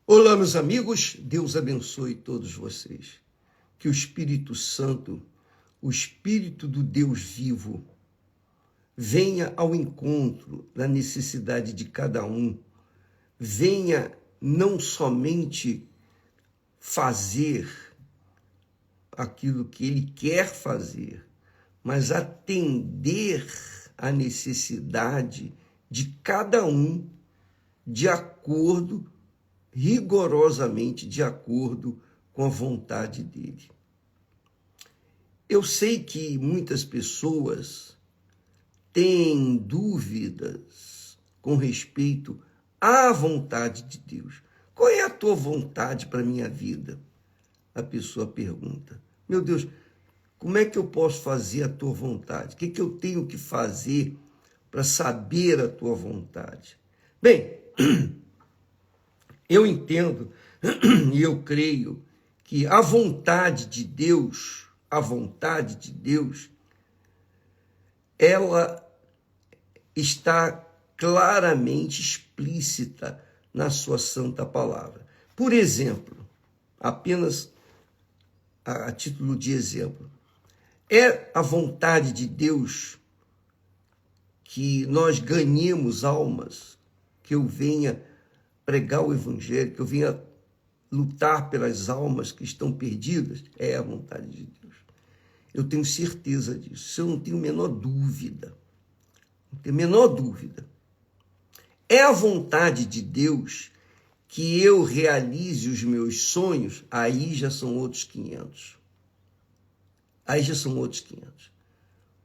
Olá, meus amigos, Deus abençoe todos vocês. Que o Espírito Santo, o Espírito do Deus vivo, venha ao encontro da necessidade de cada um, venha não somente fazer aquilo que ele quer fazer, mas atender à necessidade de cada um de acordo, rigorosamente de acordo com a vontade dele. Eu sei que muitas pessoas têm dúvidas com respeito à vontade de Deus. Qual é a tua vontade para a minha vida? A pessoa pergunta. Meu Deus, como é que eu posso fazer a tua vontade? O que eu tenho que fazer para saber a tua vontade? Bem, eu entendo e eu creio que a vontade de Deus, ela está claramente explícita na sua santa palavra. Por exemplo, apenas a título de exemplo, é a vontade de Deus que nós ganhemos almas, que eu venha pregar o evangelho, que eu venha lutar pelas almas que estão perdidas? É a vontade de Deus. Eu tenho certeza disso, eu não tenho a menor dúvida. Não tenho a menor dúvida. É a vontade de Deus que eu realize os meus sonhos? Aí já são outros 500.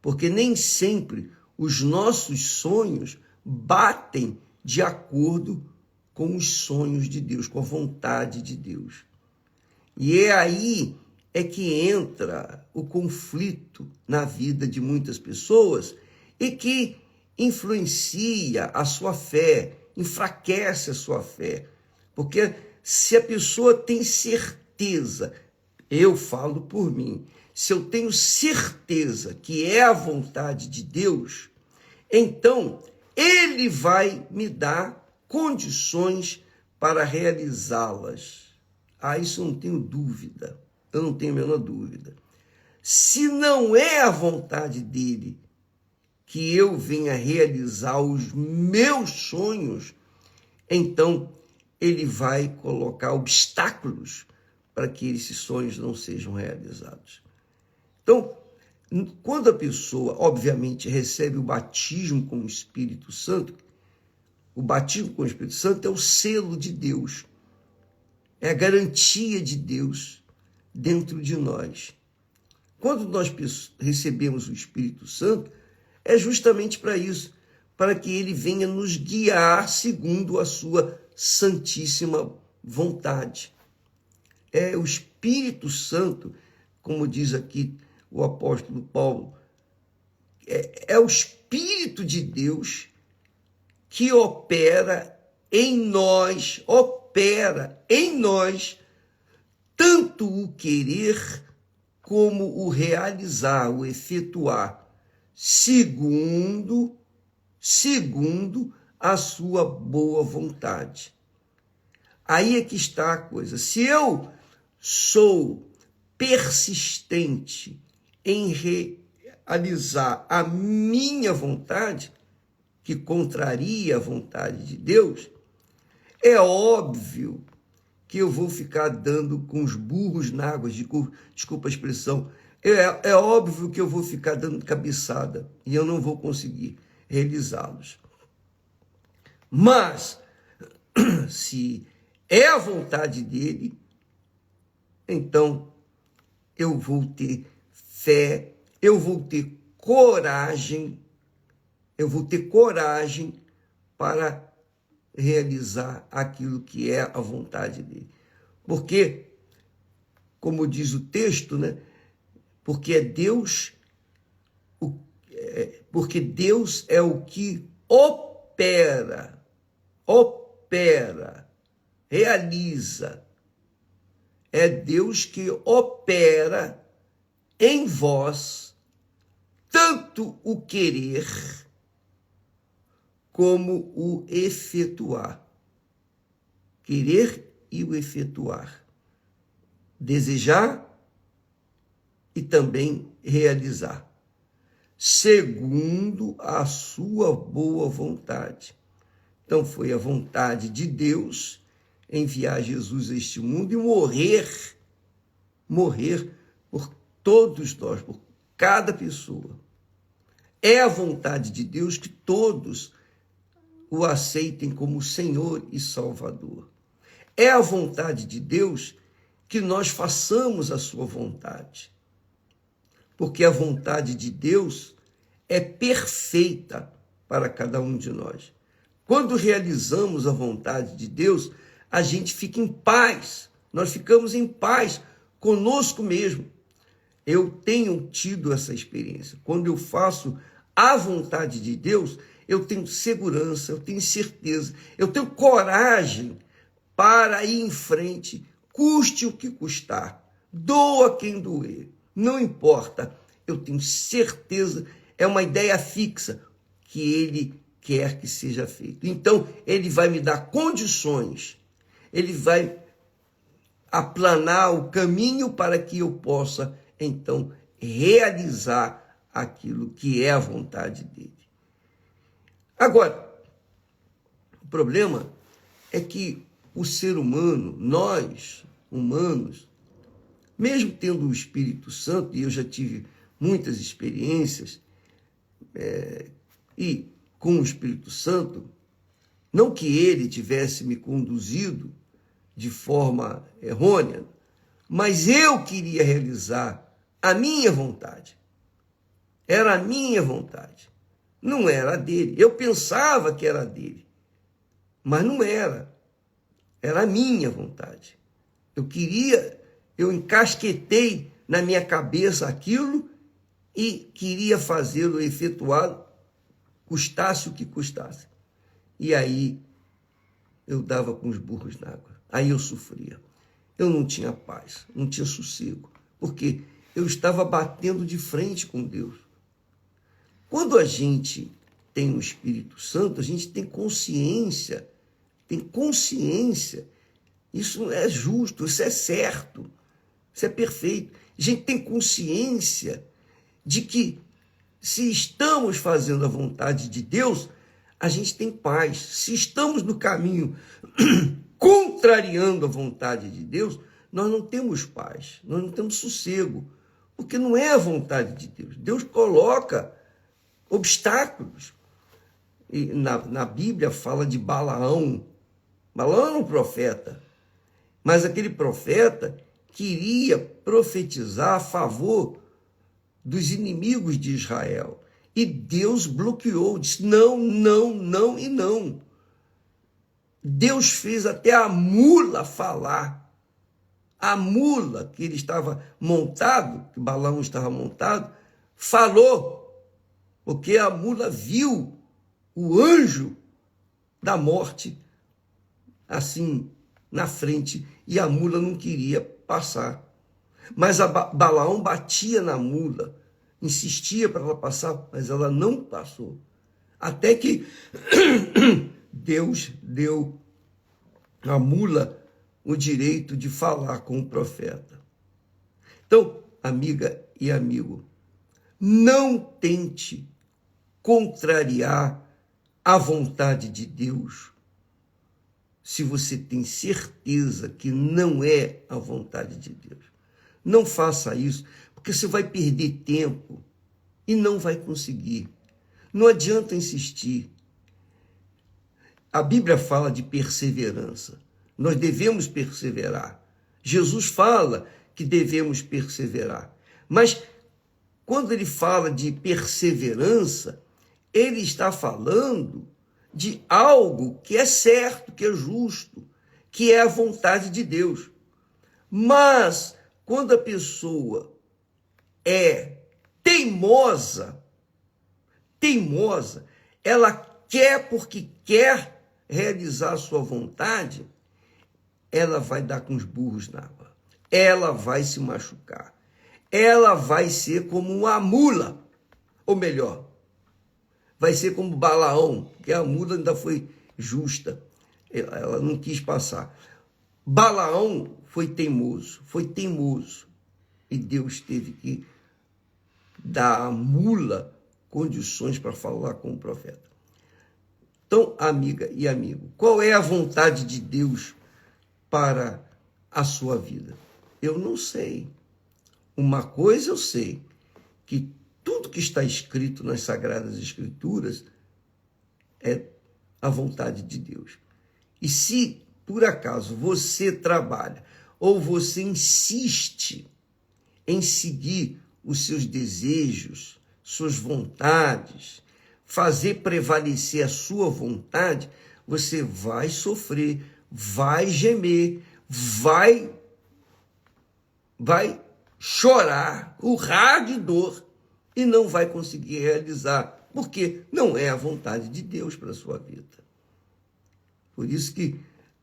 Porque nem sempre os nossos sonhos batem de acordo com os sonhos de Deus, com a vontade de Deus. E é aí que entra o conflito na vida de muitas pessoas e que influencia a sua fé, enfraquece a sua fé. Porque se a pessoa tem certeza, eu falo por mim, se eu tenho certeza que é a vontade de Deus, então ele vai me dar condições para realizá-las. Isso eu não tenho dúvida, eu não tenho a menor dúvida. Se não é a vontade dele que eu venha realizar os meus sonhos, então ele vai colocar obstáculos para que esses sonhos não sejam realizados. Então, quando a pessoa, obviamente, recebe o batismo com o Espírito Santo, o batismo com o Espírito Santo é o selo de Deus, é a garantia de Deus dentro de nós. Quando nós recebemos o Espírito Santo, é justamente para isso, para que ele venha nos guiar segundo a sua santíssima vontade. É o Espírito Santo, como diz aqui o apóstolo Paulo, é o Espírito de Deus que opera em nós, tanto o querer como o realizar, o efetuar, segundo a sua boa vontade. Aí é que está a coisa. Se eu sou persistente em realizar a minha vontade, que contraria a vontade de Deus, é óbvio que eu vou ficar dando com os burros na água, desculpa a expressão, é óbvio que eu vou ficar dando cabeçada e eu não vou conseguir realizá-los. Mas, se é a vontade dele, então eu vou ter fé, eu vou ter coragem para realizar aquilo que é a vontade dele. Porque, como diz o texto, né? Porque Deus é o que opera, realiza. É Deus que opera em vós tanto o querer como o efetuar. Querer e o efetuar. Desejar e também realizar, segundo a sua boa vontade. Então foi a vontade de Deus enviar Jesus a este mundo e morrer por todos nós, por cada pessoa. É a vontade de Deus que todos o aceitem como Senhor e Salvador. É a vontade de Deus que nós façamos a sua vontade. Porque a vontade de Deus é perfeita para cada um de nós. Quando realizamos a vontade de Deus, a gente fica em paz. Nós ficamos em paz conosco mesmo. Eu tenho tido essa experiência. Quando eu faço a vontade de Deus, eu tenho segurança, eu tenho certeza, eu tenho coragem para ir em frente, custe o que custar, doa quem doer, não importa, eu tenho certeza, é uma ideia fixa que Ele quer que seja feito. Então, Ele vai me dar condições, Ele vai aplanar o caminho para que eu possa, então, realizar aquilo que é a vontade dEle. Agora, o problema é que o ser humano, nós, humanos, mesmo tendo o Espírito Santo, e eu já tive muitas experiências, e com o Espírito Santo, não que ele tivesse me conduzido de forma errônea, mas eu queria realizar a minha vontade. Era a minha vontade, não era a dele. Eu pensava que era a dele, mas não era. Era a minha vontade. Eu encasquetei na minha cabeça aquilo e queria fazê-lo efetuado, custasse o que custasse. E aí eu dava com os burros na água. Aí eu sofria. Eu não tinha paz, não tinha sossego, porque eu estava batendo de frente com Deus. Quando a gente tem o Espírito Santo, a gente tem consciência, isso é justo, isso é certo, isso é perfeito. A gente tem consciência de que se estamos fazendo a vontade de Deus, a gente tem paz. Se estamos no caminho contrariando a vontade de Deus, nós não temos paz, nós não temos sossego, porque não é a vontade de Deus. Deus coloca obstáculos. E na Bíblia fala de Balaão. Balaão era um profeta, mas aquele profeta queria profetizar a favor dos inimigos de Israel. E Deus bloqueou, disse não, não, não e não. Deus fez até a mula falar. A mula que ele estava montado, que Balaão estava montado, falou, porque a mula viu o anjo da morte assim na frente e a mula não queria passar. Mas a Balaão batia na mula, insistia para ela passar, mas ela não passou. Até que Deus deu à mula o direito de falar com o profeta. Então, amiga e amigo, não tente contrariar a vontade de Deus se você tem certeza que não é a vontade de Deus. Não faça isso, porque você vai perder tempo e não vai conseguir. Não adianta insistir. A Bíblia fala de perseverança. Nós devemos perseverar. Jesus fala que devemos perseverar. Mas quando ele fala de perseverança, ele está falando de algo que é certo, que é justo, que é a vontade de Deus. Mas quando a pessoa é teimosa, ela quer porque quer realizar a sua vontade, ela vai dar com os burros na água. Ela vai se machucar. Ela vai ser como uma mula, ou melhor, vai ser como Balaão, que a mula ainda foi justa, ela não quis passar. Balaão foi teimoso, e Deus teve que dar à mula condições para falar com o profeta. Então, amiga e amigo, qual é a vontade de Deus para a sua vida? Eu não sei. Uma coisa eu sei, que tudo que está escrito nas Sagradas Escrituras é a vontade de Deus. E se, por acaso, você trabalha ou você insiste em seguir os seus desejos, suas vontades, fazer prevalecer a sua vontade, você vai sofrer, vai gemer, vai chorar, urrar de dor e não vai conseguir realizar, porque não é a vontade de Deus para a sua vida. Por isso que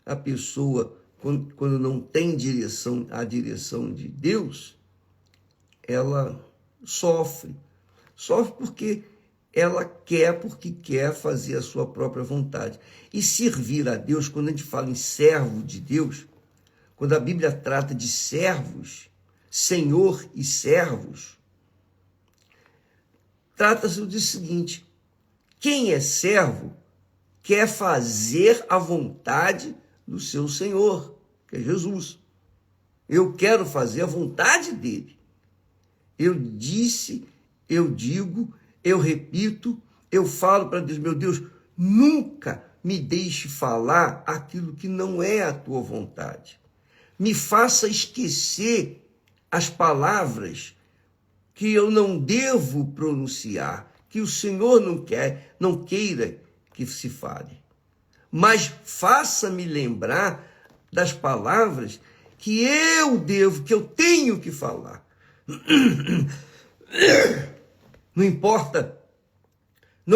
a pessoa, quando não tem a direção de Deus, ela sofre porque porque quer fazer a sua própria vontade. E servir a Deus, quando a gente fala em servo de Deus, quando a Bíblia trata de servos, Senhor e servos, trata-se do seguinte: quem é servo quer fazer a vontade do seu Senhor, que é Jesus. Eu quero fazer a vontade dele. Eu disse, eu digo, eu repito, eu falo para Deus: meu Deus, nunca me deixe falar aquilo que não é a tua vontade. Me faça esquecer as palavras que eu não devo pronunciar, que o Senhor não queira que se fale. Mas faça-me lembrar das palavras que eu tenho que falar. Não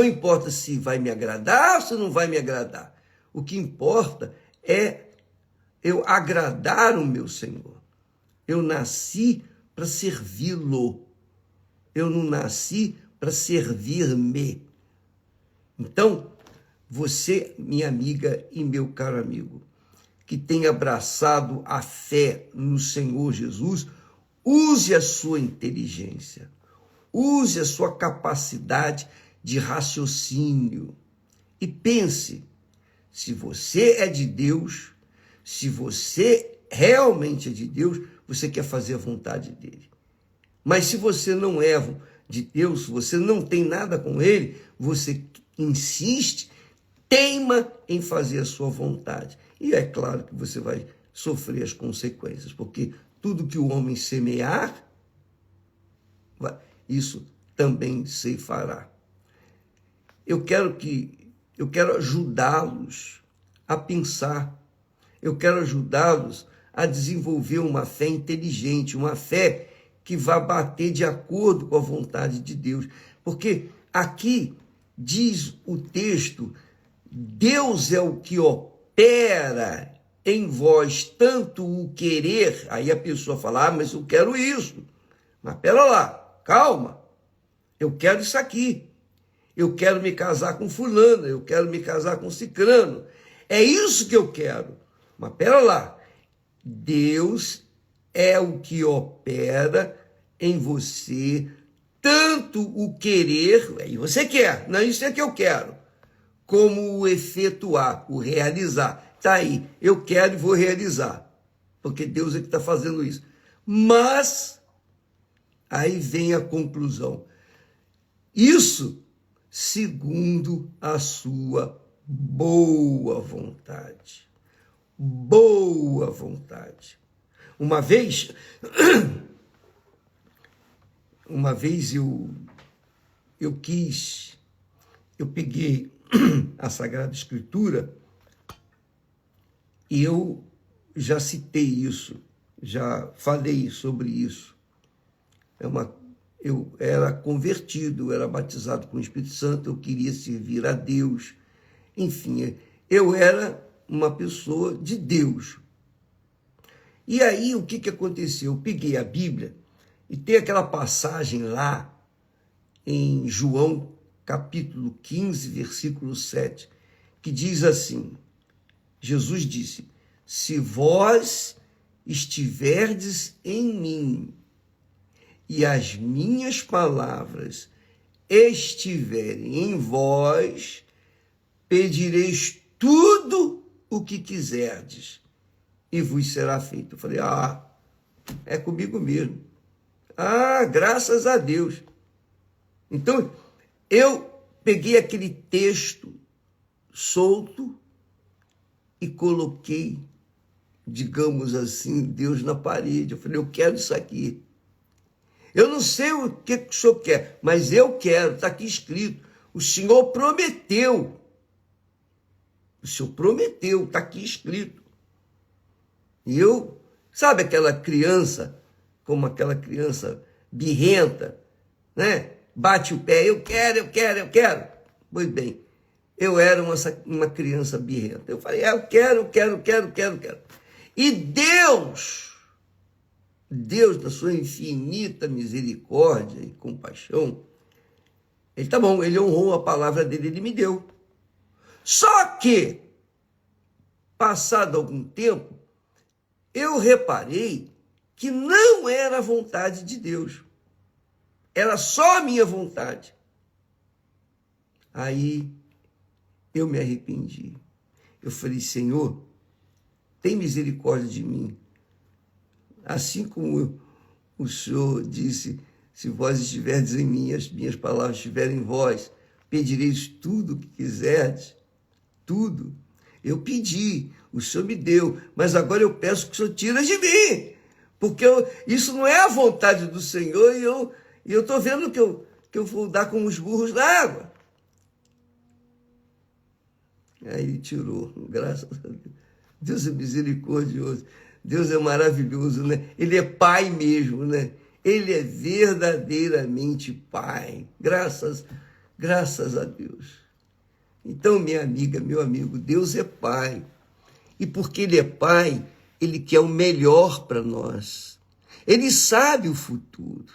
importa se vai me agradar ou se não vai me agradar. O que importa é eu agradar o meu Senhor. Eu nasci para servi-lo. Eu não nasci para servir-me. Então, você, minha amiga e meu caro amigo, que tem abraçado a fé no Senhor Jesus, use a sua inteligência, use a sua capacidade de raciocínio e pense: se você é de Deus, se você realmente é de Deus, você quer fazer a vontade dele. Mas se você não é de Deus, se você não tem nada com ele, você insiste, teima em fazer a sua vontade. E é claro que você vai sofrer as consequências, porque tudo que o homem semear, isso também se fará. Eu quero ajudá-los a pensar. Eu quero ajudá-los a desenvolver uma fé inteligente, uma fé que vá bater de acordo com a vontade de Deus. Porque aqui diz o texto: Deus é o que opera em vós tanto o querer. Aí a pessoa fala: mas eu quero isso. Mas pera lá, calma. Eu quero isso aqui. Eu quero me casar com fulana, eu quero me casar com cicrano. É isso que eu quero. Mas pera lá. Deus é o que opera em você tanto o querer, aí você quer, não, isso é que eu quero, como o efetuar, o realizar. Está aí, eu quero e vou realizar, porque Deus é que está fazendo isso. Mas, aí vem a conclusão: isso segundo a sua boa vontade. Boa vontade. Uma vez eu peguei a Sagrada Escritura e eu já citei isso, já falei sobre isso. Eu era convertido, eu era batizado com o Espírito Santo, eu queria servir a Deus. Enfim, eu era uma pessoa de Deus. E aí, o que aconteceu? Eu peguei a Bíblia e tem aquela passagem lá em João, capítulo 15, versículo 7, que diz assim: Jesus disse: se vós estiverdes em mim e as minhas palavras estiverem em vós, pedireis tudo o que quiserdes e vos será feito. Eu falei, é comigo mesmo. Graças a Deus. Então, eu peguei aquele texto solto e coloquei, digamos assim, Deus na parede. Eu falei, eu quero isso aqui. Eu não sei o que o senhor quer, mas eu quero, está aqui escrito. O Senhor prometeu. O Senhor prometeu, está aqui escrito. E eu, sabe aquela criança, como aquela criança birrenta, né? Bate o pé, eu quero, eu quero, eu quero. Pois bem, eu era uma criança birrenta. Eu falei, eu quero, eu quero, eu quero, eu quero, eu quero. E Deus, da sua infinita misericórdia e compaixão, ele tá bom, ele honrou a palavra dele, ele me deu. Só que, passado algum tempo, eu reparei que não era a vontade de Deus. Era só a minha vontade. Aí eu me arrependi. Eu falei, Senhor, tem misericórdia de mim. Assim como o Senhor disse, se vós estiverdes em mim, as minhas palavras estiverem em vós, pedireis tudo o que quiserdes, tudo. Eu pedi, o Senhor me deu, mas agora eu peço que o Senhor tire de mim, porque isso não é a vontade do Senhor e eu estou vendo que eu vou dar com os burros na água. Aí ele tirou, graças a Deus. Deus é misericordioso, Deus é maravilhoso, né? Ele é Pai mesmo, né? Ele é verdadeiramente Pai, graças a Deus. Então, minha amiga, meu amigo, Deus é Pai. E porque Ele é Pai, Ele quer o melhor para nós. Ele sabe o futuro.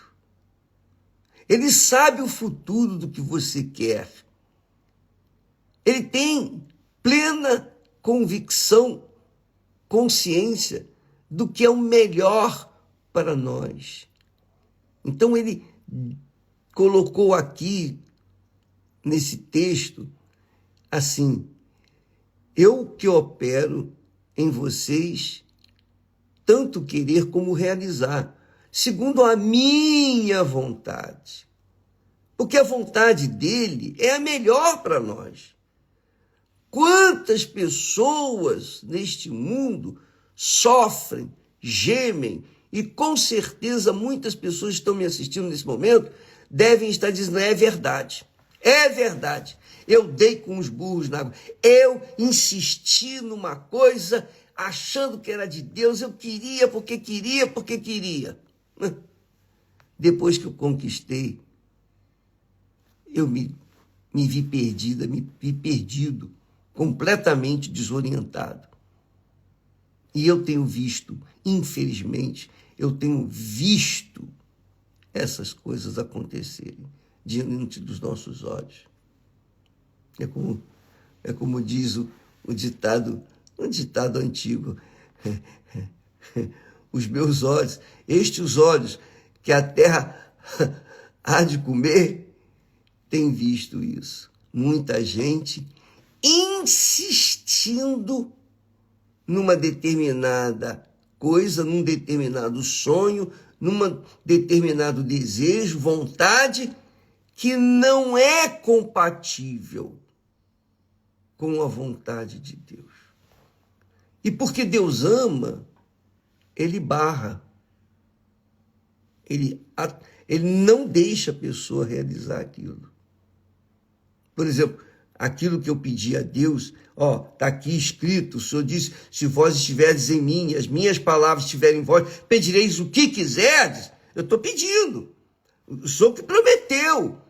Ele sabe o futuro do que você quer. Ele tem plena convicção, consciência do que é o melhor para nós. Então, Ele colocou aqui, nesse texto, assim, eu que opero em vocês, tanto querer como realizar, segundo a minha vontade. Porque a vontade dele é a melhor para nós. Quantas pessoas neste mundo sofrem, gemem, e com certeza muitas pessoas que estão me assistindo nesse momento devem estar dizendo, é verdade. É verdade, eu dei com os burros na água, eu insisti numa coisa achando que era de Deus, eu queria porque queria. Depois que eu conquistei, eu me vi perdida, me vi perdido, completamente desorientado. E eu tenho visto, infelizmente, essas coisas acontecerem diante dos nossos olhos. É como diz o ditado, um ditado antigo, os meus olhos, estes olhos que a terra há de comer, têm visto isso. Muita gente insistindo numa determinada coisa, num determinado sonho, num determinado desejo, vontade, que não é compatível com a vontade de Deus. E porque Deus ama, Ele barra. Ele não deixa a pessoa realizar aquilo. Por exemplo, aquilo que eu pedi a Deus, está aqui escrito, o Senhor disse, se vós estiverdes em mim, as minhas palavras estiverem em vós, pedireis o que quiserdes. Eu estou pedindo. O Senhor que prometeu.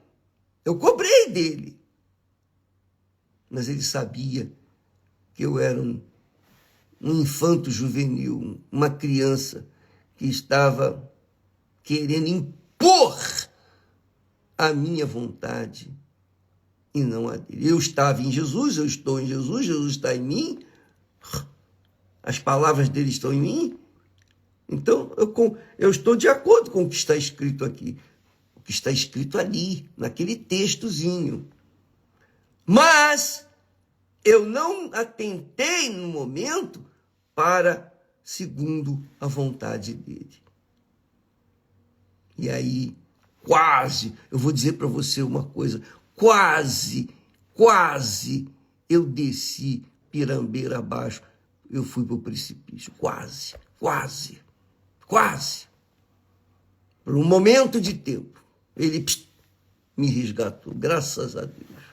Eu cobrei dele. Mas ele sabia que eu era um infanto juvenil, uma criança que estava querendo impor a minha vontade e não a dele. Eu estava em Jesus, eu estou em Jesus, Jesus está em mim. as palavras dele estão em mim, então eu estou de acordo com o que está escrito aqui, o que está escrito ali, naquele textozinho. Mas eu não atentei no momento para segundo a vontade dele. E aí, eu vou dizer para você uma coisa, quase eu desci pirambeira abaixo, eu fui para o precipício, quase. Por um momento de tempo, ele me resgatou, graças a Deus.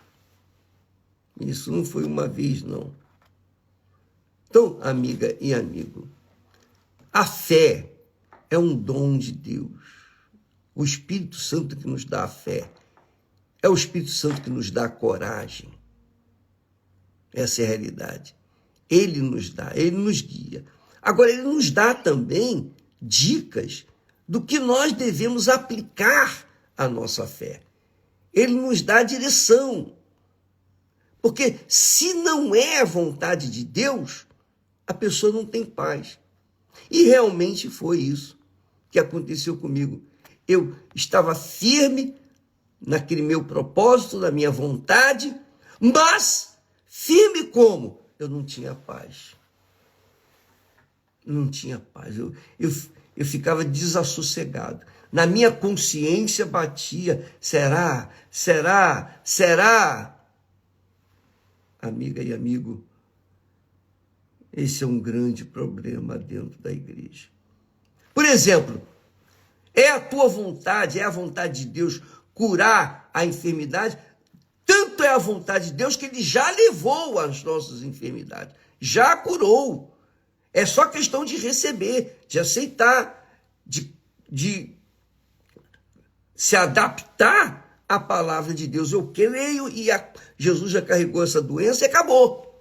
Isso não foi uma vez, não. Então, amiga e amigo, a fé é um dom de Deus. O Espírito Santo que nos dá a fé. É o Espírito Santo que nos dá a coragem. Essa é a realidade. Ele nos dá, ele nos guia. Agora, ele nos dá também dicas do que nós devemos aplicar à nossa fé. Ele nos dá a direção. Porque se não é a vontade de Deus, a pessoa não tem paz. E realmente foi isso que aconteceu comigo. Eu estava firme naquele meu propósito, na minha vontade, mas firme como? Eu não tinha paz. Não tinha paz. Eu ficava desassossegado. Na minha consciência batia, será? Amiga e amigo, esse é um grande problema dentro da igreja. Por exemplo, é a tua vontade, é a vontade de Deus curar a enfermidade? Tanto é a vontade de Deus que ele já levou as nossas enfermidades, já curou. É só questão de receber, de aceitar, de se adaptar à palavra de Deus. Eu creio e Jesus já carregou essa doença e acabou.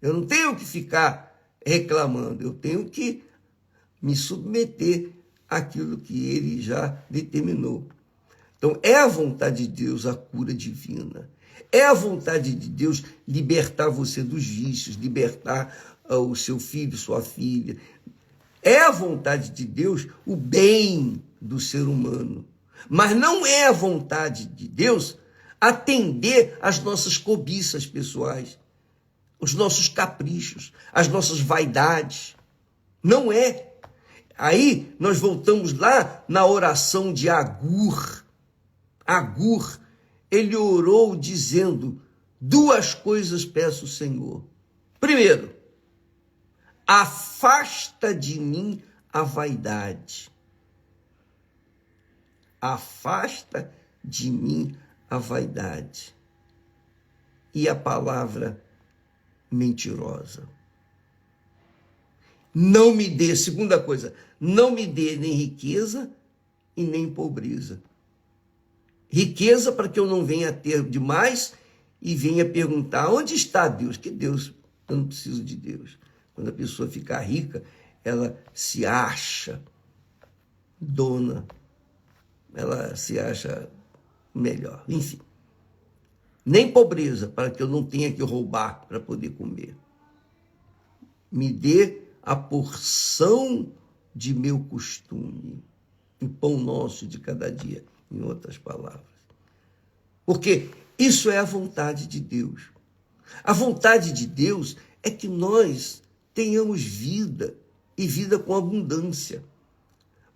Eu não tenho que ficar reclamando, eu tenho que me submeter àquilo que ele já determinou. Então, é a vontade de Deus a cura divina. É a vontade de Deus libertar você dos vícios, libertar o seu filho, sua filha. É a vontade de Deus o bem do ser humano. Mas não é a vontade de Deus atender às nossas cobiças pessoais, os nossos caprichos, as nossas vaidades. Não é. Aí nós voltamos lá na oração de Agur. Agur, ele orou dizendo: 2 coisas peço, Senhor. Primeiro, afasta de mim a vaidade. Afasta de mim a vaidade. E a palavra mentirosa. Não me dê, segunda coisa, não me dê nem riqueza e nem pobreza. Riqueza para que eu não venha ter demais e venha perguntar: onde está Deus? Que Deus? Eu não preciso de Deus. Quando a pessoa fica rica, ela se acha dona, ela se acha melhor. Enfim, nem pobreza para que eu não tenha que roubar para poder comer. Me dê a porção de meu costume, o pão nosso de cada dia, em outras palavras. Porque isso é a vontade de Deus. A vontade de Deus é que nós tenhamos vida e vida com abundância.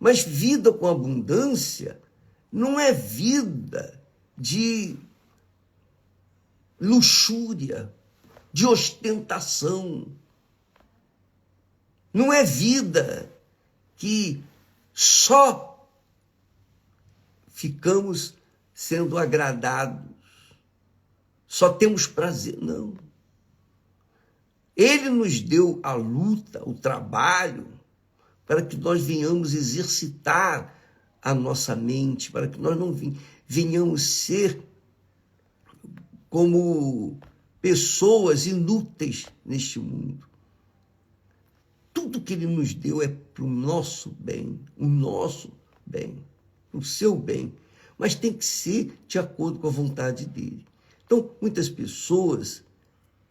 Mas vida com abundância não é vida de luxúria, de ostentação. Não é vida que só ficamos sendo agradados, só temos prazer. Não. Ele nos deu a luta, o trabalho, para que nós venhamos exercitar a nossa mente, para que nós não venhamos ser como pessoas inúteis neste mundo. Tudo que ele nos deu é para o nosso bem, o seu bem, mas tem que ser de acordo com a vontade dele. Então, muitas pessoas,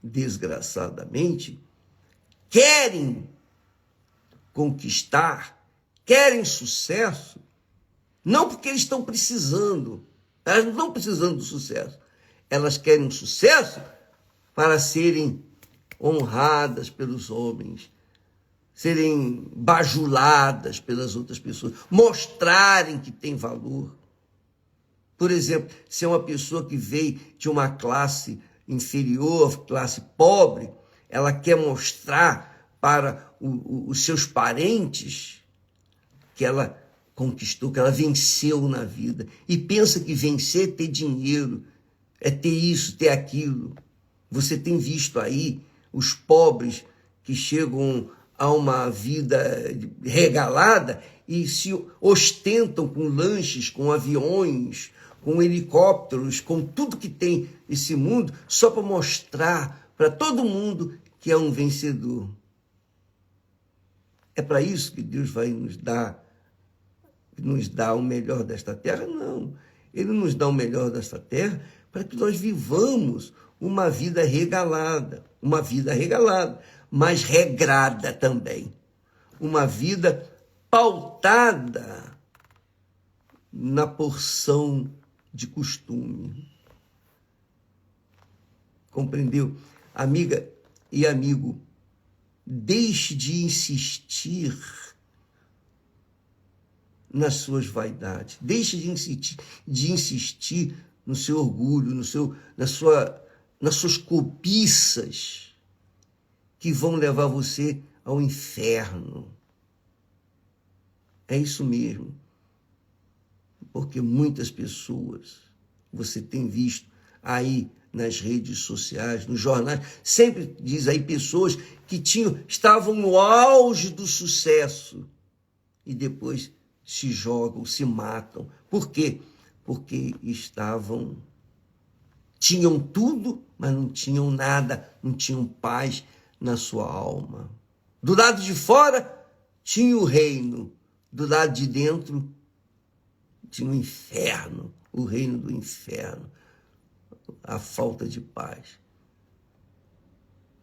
desgraçadamente, querem conquistar, querem sucesso, não porque eles estão precisando, elas não estão precisando do sucesso, elas querem um sucesso para serem honradas pelos homens, serem bajuladas pelas outras pessoas, mostrarem que tem valor. Por exemplo, se é uma pessoa que veio de uma classe inferior, classe pobre, ela quer mostrar para os seus parentes que ela conquistou, que ela venceu na vida. E pensa que vencer é ter dinheiro, é ter isso, ter aquilo. Você tem visto aí os pobres que chegam a uma vida regalada e se ostentam com lanches, com aviões, com helicópteros, com tudo que tem esse mundo, só para mostrar para todo mundo que é um vencedor. É para isso que Deus vai nos dar o melhor desta terra? Não. Ele nos dá o melhor desta terra para que nós vivamos uma vida regalada, mas regrada também. Uma vida pautada na porção de costume. Compreendeu? Amiga e amigo, deixe de insistir nas suas vaidades. Deixe de insistir no seu orgulho, nas suas cobiças que vão levar você ao inferno. É isso mesmo. Porque muitas pessoas, você tem visto aí nas redes sociais, nos jornais, sempre diz aí pessoas que estavam no auge do sucesso e depois se jogam, se matam. Por quê? Porque tinham tudo, mas não tinham nada, não tinham paz na sua alma. Do lado de fora tinha o reino, do lado de dentro tinha o inferno, o reino do inferno, a falta de paz.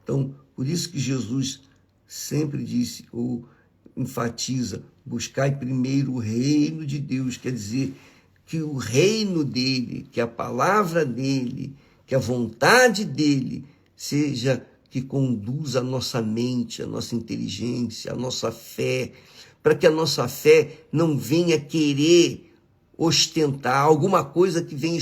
Então, por isso que Jesus sempre disse, ou enfatiza, buscai primeiro o reino de Deus, quer dizer, que o reino dele, que a palavra dele, que a vontade dele seja que conduza a nossa mente, a nossa inteligência, a nossa fé, para que a nossa fé não venha querer ostentar alguma coisa que venha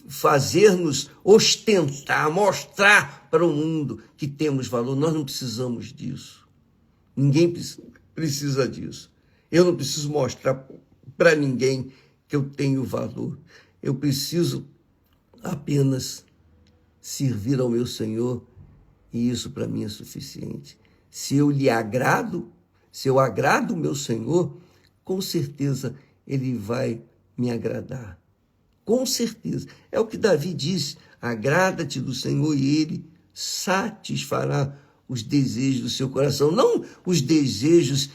fazer-nos ostentar, mostrar para o mundo que temos valor. Nós não precisamos disso. Ninguém precisa disso. Eu não preciso mostrar para ninguém que eu tenho valor. Eu preciso apenas servir ao meu Senhor e isso para mim é suficiente. Se eu lhe agrado, se eu agrado o meu Senhor, com certeza ele vai me agradar. Com certeza. É o que Davi disse, agrada-te do Senhor e ele satisfará os desejos do seu coração. Não os desejos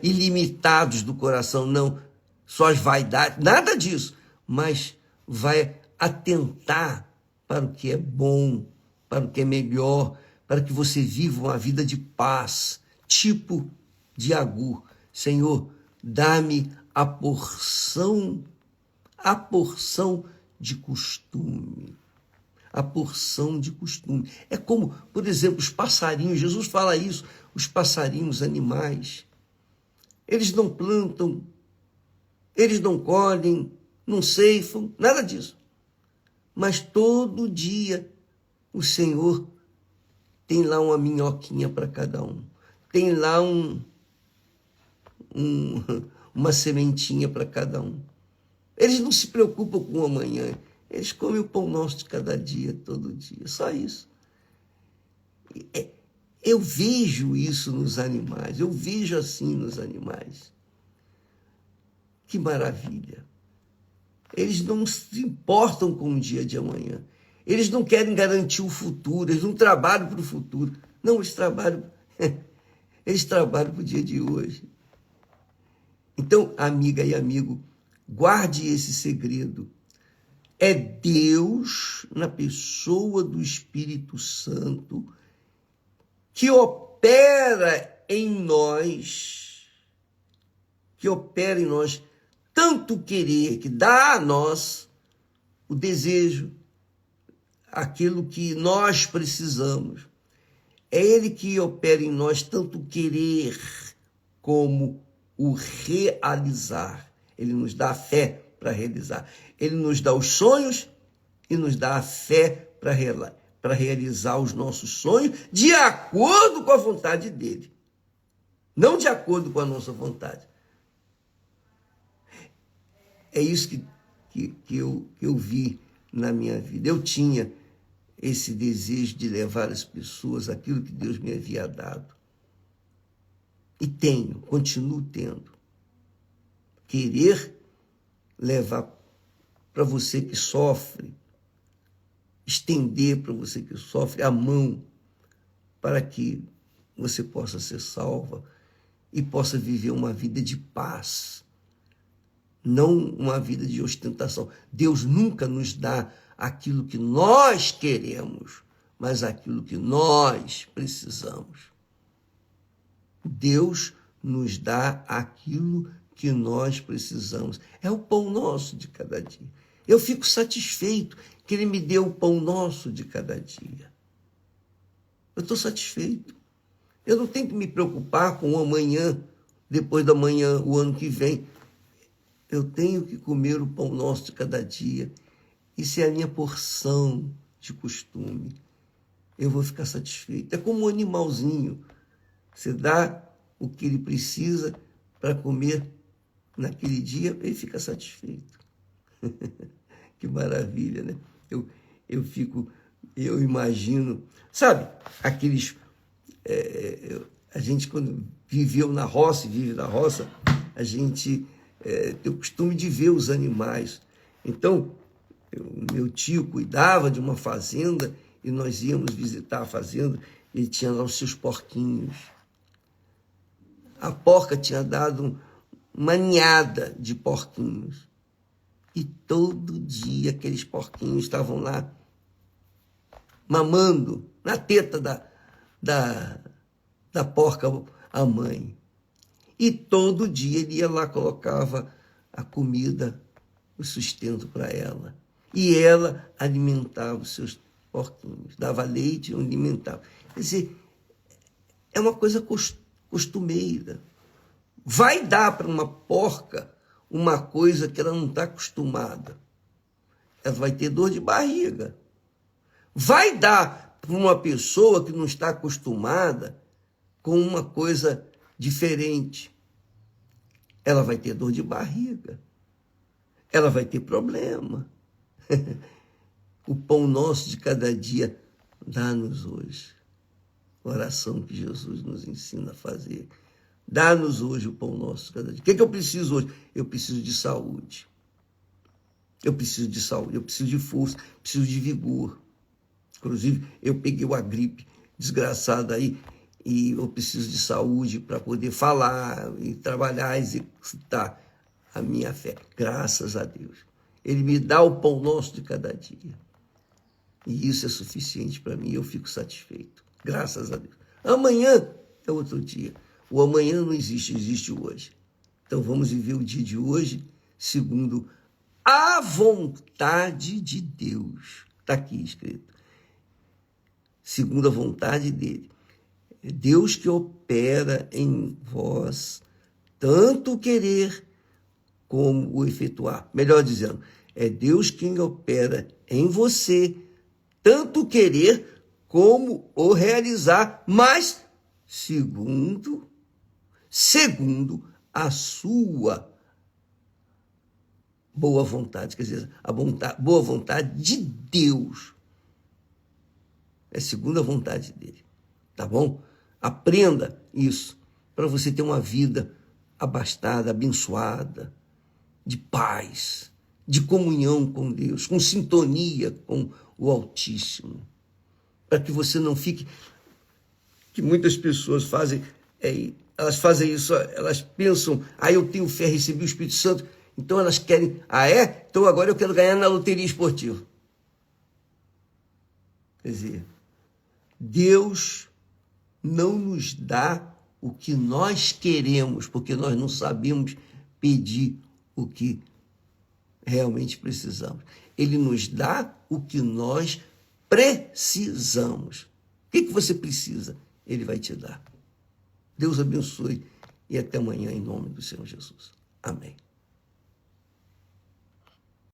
ilimitados do coração, não. Só as vaidades, nada disso. Mas vai atentar para o que é bom, para o que é melhor, para que você viva uma vida de paz, tipo de Agur. Senhor, dá-me a porção de costume. A porção de costume. É como, por exemplo, os passarinhos. Jesus fala isso, os passarinhos, animais. Eles não plantam, eles não colhem, não ceifam, nada disso. Mas todo dia o Senhor tem lá uma minhoquinha para cada um. Tem lá uma sementinha para cada um. Eles não se preocupam com o amanhã. Eles comem o pão nosso de cada dia, todo dia. Só isso. Eu vejo isso nos animais. Eu vejo assim nos animais. Que maravilha. Eles não se importam com o dia de amanhã. Eles não querem garantir o futuro. Eles não trabalham para o futuro. Não, eles trabalham para o dia de hoje. Então, amiga e amigo, guarde esse segredo. É Deus, na pessoa do Espírito Santo, que opera opera em nós, tanto querer, que dá a nós o desejo, aquilo que nós precisamos. É ele que opera em nós tanto querer como o realizar. Ele nos dá a fé para realizar. Ele nos dá os sonhos e nos dá a fé para realizar os nossos sonhos de acordo com a vontade dele. Não de acordo com a nossa vontade. É isso que eu vi na minha vida. Eu tinha esse desejo de levar as pessoas aquilo que Deus me havia dado. E continuo tendo. Querer levar para você que sofre, estender para você que sofre a mão para que você possa ser salva e possa viver uma vida de paz, não uma vida de ostentação. Deus nunca nos dá aquilo que nós queremos, mas aquilo que nós precisamos. Deus nos dá aquilo que nós precisamos. É o pão nosso de cada dia. Eu fico satisfeito que Ele me deu o pão nosso de cada dia. Eu estou satisfeito. Eu não tenho que me preocupar com o amanhã, depois da manhã, o ano que vem. Eu tenho que comer o pão nosso de cada dia. Isso é a minha porção de costume. Eu vou ficar satisfeito. É como um animalzinho. Você dá o que ele precisa para comer naquele dia, ele fica satisfeito. Que maravilha, né? Eu imagino, sabe, aqueles... a gente, quando viveu na roça e vive na roça, a gente tem o costume de ver os animais. Então, meu tio cuidava de uma fazenda e nós íamos visitar a fazenda, ele tinha lá os seus porquinhos. A porca tinha dado uma ninhada de porquinhos. E todo dia aqueles porquinhos estavam lá mamando na teta da porca, a mãe. E todo dia ele ia lá, colocava a comida, o sustento para ela. E ela alimentava os seus porquinhos, dava leite e alimentava. Quer dizer, é uma coisa costumeira. Vai dar para uma porca uma coisa que ela não está acostumada. Ela vai ter dor de barriga. Vai dar para uma pessoa que não está acostumada com uma coisa diferente. Ela vai ter dor de barriga. Ela vai ter problema. O pão nosso de cada dia, dá-nos hoje. Oração que Jesus nos ensina a fazer. Dá-nos hoje o pão nosso de cada dia. O que eu preciso hoje? Eu preciso de saúde. Eu preciso de saúde, eu preciso de força, preciso de vigor. Inclusive, eu peguei uma gripe desgraçada aí e eu preciso de saúde para poder falar e trabalhar, exercitar a minha fé. Graças a Deus. Ele me dá o pão nosso de cada dia. E isso é suficiente para mim, eu fico satisfeito. Graças a Deus. Amanhã é outro dia. O amanhã não existe, existe o hoje. Então vamos viver o dia de hoje segundo a vontade de Deus. Está aqui escrito. Segundo a vontade dele. É Deus que opera em vós tanto o querer como o efetuar. Melhor dizendo, é Deus quem opera em você tanto o querer como o realizar, mas segundo a sua boa vontade, quer dizer, boa vontade de Deus. É segundo a vontade dele, tá bom? Aprenda isso, para você ter uma vida abastada, abençoada, de paz, de comunhão com Deus, com sintonia com o Altíssimo. Para que você não fique... Que muitas pessoas fazem... elas fazem isso, elas pensam, eu tenho fé, recebi o Espírito Santo, então elas querem, então agora eu quero ganhar na loteria esportiva. Quer dizer, Deus não nos dá o que nós queremos, porque nós não sabemos pedir o que realmente precisamos. Ele nos dá o que nós precisamos. O que você precisa? Ele vai te dar. Deus abençoe e até amanhã em nome do Senhor Jesus. Amém.